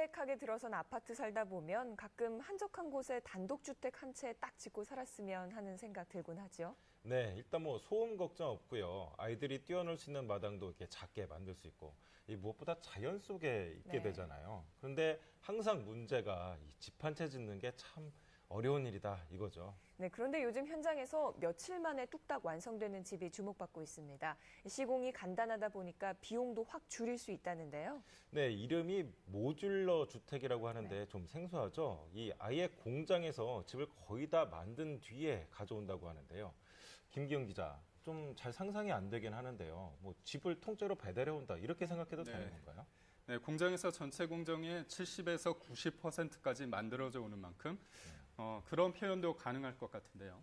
담백하게 들어선 아파트 살다 보면 가끔 한적한 곳에 단독주택 한 채 딱 짓고 살았으면 하는 생각 들곤 하죠. 네, 일단 뭐 소음 걱정 없고요. 아이들이 뛰어놀 수 있는 마당도 이렇게 작게 만들 수 있고, 이 무엇보다 자연 속에 있게 네. 되잖아요. 그런데 항상 문제가 이 집 한 채 짓는 게 참 어려운 일이다 이거죠. 네, 그런데 요즘 현장에서 며칠 만에 뚝딱 완성되는 집이 주목받고 있습니다. 시공이 간단하다 보니까 비용도 확 줄일 수 있다는데요. 네, 이름이 모듈러 주택이라고 하는데 네. 좀 생소하죠. 이 아예 공장에서 집을 거의 다 만든 뒤에 가져온다고 하는데요. 김기영 기자, 좀 잘 상상이 안 되긴 하는데요. 뭐 집을 통째로 배달해 온다 이렇게 생각해도 되는 건가요? 네, 공장에서 전체 공정의 70에서 90%까지 만들어져 오는 만큼 그런 표현도 가능할 것 같은데요.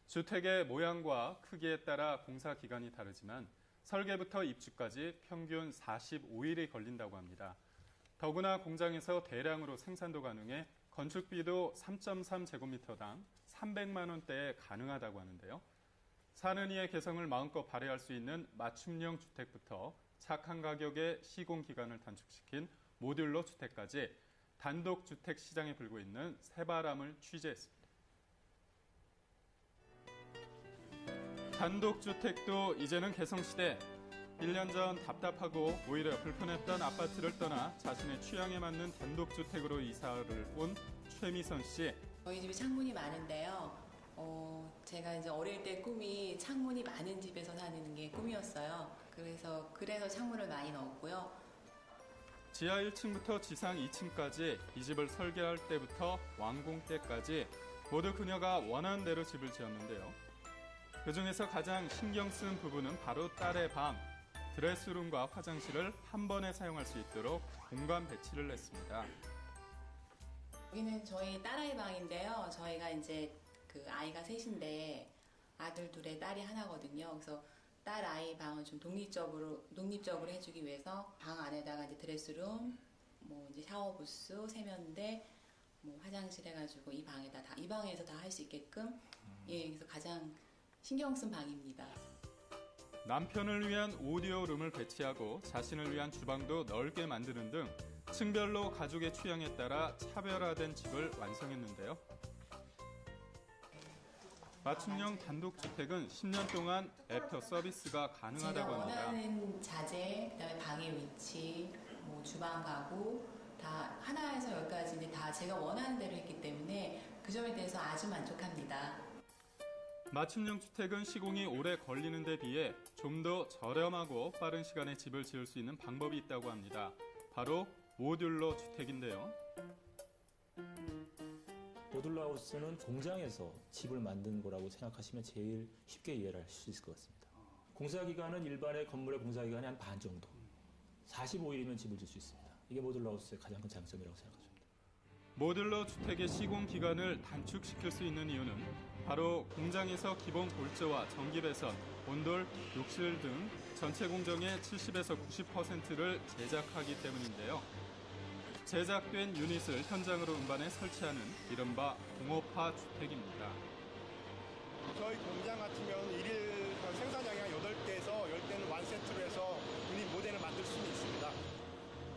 주택의 모양과 크기에 따라 공사 기간이 다르지만 설계부터 입주까지 평균 45일이 걸린다고 합니다. 더구나 공장에서 대량으로 생산도 가능해 건축비도 3.3제곱미터당 300만 원대에 가능하다고 하는데요. 사는 이의 개성을 마음껏 발휘할 수 있는 맞춤형 주택부터 착한 가격에 시공 기간을 단축시킨 모듈러 주택까지 단독주택 시장에 불고 있는 새바람을 취재했습니다. 단독주택도 이제는 개성시대. 1년 전 답답하고 오히려 불편했던 아파트를 떠나 자신의 취향에 맞는 단독주택으로 이사를 온 최미선 씨. 저희 집이 창문이 많은데요. 제가 이제 어릴 때 꿈이 창문이 많은 집에서 사는 게 꿈이었어요. 그래서 창문을 많이 넣었고요. 지하 1층부터 지상 2층까지 이 집을 설계할 때부터 완공 때까지 모두 그녀가 원하는 대로 집을 지었는데요. 그중에서 가장 신경 쓴 부분은 바로 딸의 방. 드레스룸과 화장실을 한 번에 사용할 수 있도록 공간 배치를 했습니다. 여기는 저희 딸아이 방인데요. 저희가 이제 그 아이가 셋인데 아들 둘에 딸이 하나거든요. 그래서 딸 아이 방을 좀 독립적으로 해주기 위해서 방 안에다가 이제 드레스룸, 뭐 이제 샤워 부스, 세면대, 뭐 화장실 해가지고 이 방에서 다 할 수 있게끔 그래서 가장 신경 쓴 방입니다. 남편을 위한 오디오룸을 배치하고 자신을 위한 주방도 넓게 만드는 등 층별로 가족의 취향에 따라 차별화된 집을 완성했는데요. 맞춤형 단독주택은 10년 동안 애프터 서비스가 가능하다고 제가 합니다. 원하는 자재, 그다음에 방의 위치, 뭐 주방 가구 다 하나에서 열까지 다 제가 원하는 대로 했기 때문에 그 점에 대해서 아주 만족합니다. 맞춤형 주택은 시공이 오래 걸리는 데 비해 좀 더 저렴하고 빠른 시간에 집을 지을 수 있는 방법이 있다고 합니다. 바로 모듈러 주택인데요. 모듈러 하우스는 공장에서 집을 만든 거라고 생각하시면 제일 쉽게 이해를 할 수 있을 것 같습니다. 공사기간은 일반의 건물의 공사기간이 한 반 정도, 45일이면 집을 질 수 있습니다. 이게 모듈러 하우스의 가장 큰 장점이라고 생각합니다. 모듈러 주택의 시공 기간을 단축시킬 수 있는 이유는 바로 공장에서 기본 골조와 전기 배선, 온돌, 욕실 등 전체 공정의 70에서 90%를 제작하기 때문인데요. 제작된 유닛을 현장으로 운반해 설치하는 이른바 공업화 주택입니다. 저희 공장 같으면 일일 생산량이 한 8대에서 10대는 완세트로 해서 유닛 모델을 만들 수는 있습니다.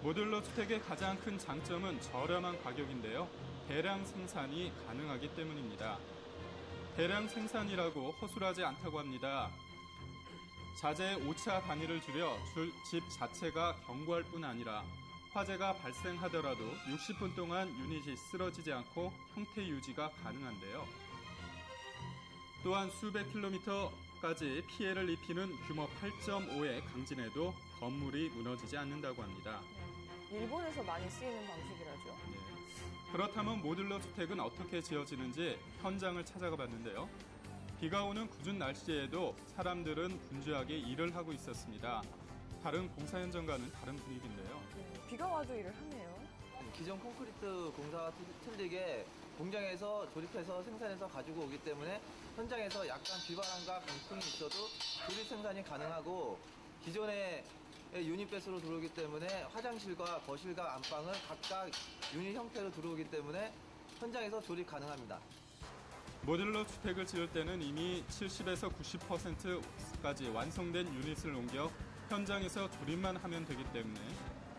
모듈러 주택의 가장 큰 장점은 저렴한 가격인데요. 대량 생산이 가능하기 때문입니다. 대량 생산이라고 허술하지 않다고 합니다. 자재의 오차 단위를 줄여 집 자체가 견고할 뿐 아니라 화재가 발생하더라도 60분 동안 유닛이 쓰러지지 않고 형태 유지가 가능한데요. 또한 수백 킬로미터까지 피해를 입히는 규모 8.5의 강진에도 건물이 무너지지 않는다고 합니다. 일본에서 많이 쓰이는 방식이라죠. 네. 그렇다면 모듈러 주택은 어떻게 지어지는지 현장을 찾아가 봤는데요. 비가 오는 궂은 날씨에도 사람들은 분주하게 일을 하고 있었습니다. 다른 공사 현장과는 다른 분위기인데요. 비가 와도 일을 하네요. 기존 콘크리트 공사와 틀리게 공장에서 조립해서 생산해서 가지고 오기 때문에 현장에서 약간 비바람과 강풍이 있어도 조립 생산이 가능하고 기존의 유닛 배수로 들어오기 때문에 화장실과 거실과 안방을 각각 유닛 형태로 들어오기 때문에 현장에서 조립 가능합니다. 모듈러 주택을 지을 때는 이미 70에서 90%까지 완성된 유닛을 옮겨 현장에서 조립만 하면 되기 때문에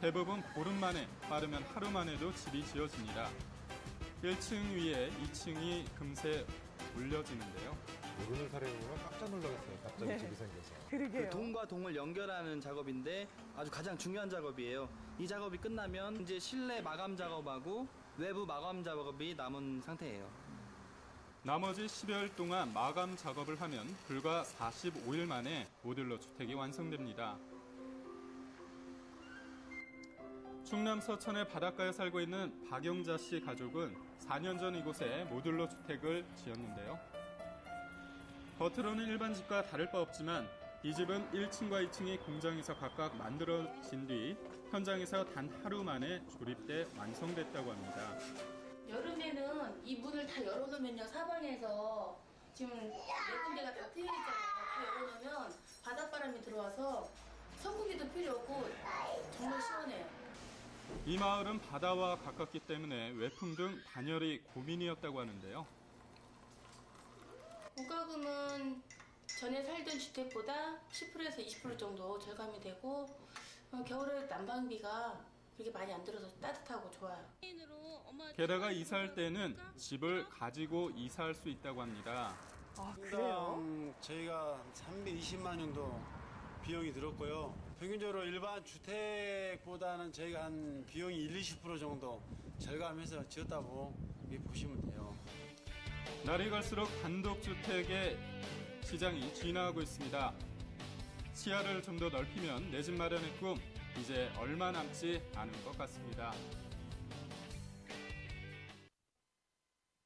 대부분 보름 만에, 빠르면 하루 만에도 집이 지어집니다. 1층 위에 2층이 금세 올려지는데요. 모르는 사람이 보면 깜짝 놀라겠어요. 갑자기 네. 집이 생겨서. 그러게요. 그 동과 동을 연결하는 작업인데 아주 가장 중요한 작업이에요. 이 작업이 끝나면 이제 실내 마감 작업하고 외부 마감 작업이 남은 상태예요. 나머지 10여일 동안 마감 작업을 하면 불과 45일 만에 모듈러 주택이 완성됩니다. 충남 서천의 바닷가에 살고 있는 박영자 씨 가족은 4년 전 이곳에 모듈러 주택을 지었는데요. 겉으로는 일반 집과 다를 바 없지만 이 집은 1층과 2층이 공장에서 각각 만들어진 뒤 현장에서 단 하루 만에 조립돼 완성됐다고 합니다. 여름에는 이 문을 다 열어놓으면요, 사방에서 지금 몇 군데가 다 트여 있잖아요. 다 열어놓으면 바닷바람이 들어와서 선풍기도 필요 없고 정말 시원해요. 이 마을은 바다와 가깝기 때문에 외풍 등 단열이 고민이었다고 하는데요. 공과금은 전에 살던 주택보다 10%에서 20% 정도 절감이 되고 겨울에 난방비가 그렇게 많이 안 들어서 따뜻하고 좋아요. 게다가 이사할 때는 집을 가지고 이사할 수 있다고 합니다. 아, 그래요? 저희가 320만 원도 비용이 들었고요. 평균적으로 일반 주택보다는 저희가 한 비용이 20% 정도 절감해서 지었다고 보시면 돼요. 날이 갈수록 단독주택의 시장이 진화하고 있습니다. 시야를 좀 더 넓히면 내 집 마련의 꿈, 이제 얼마 남지 않은 것 같습니다.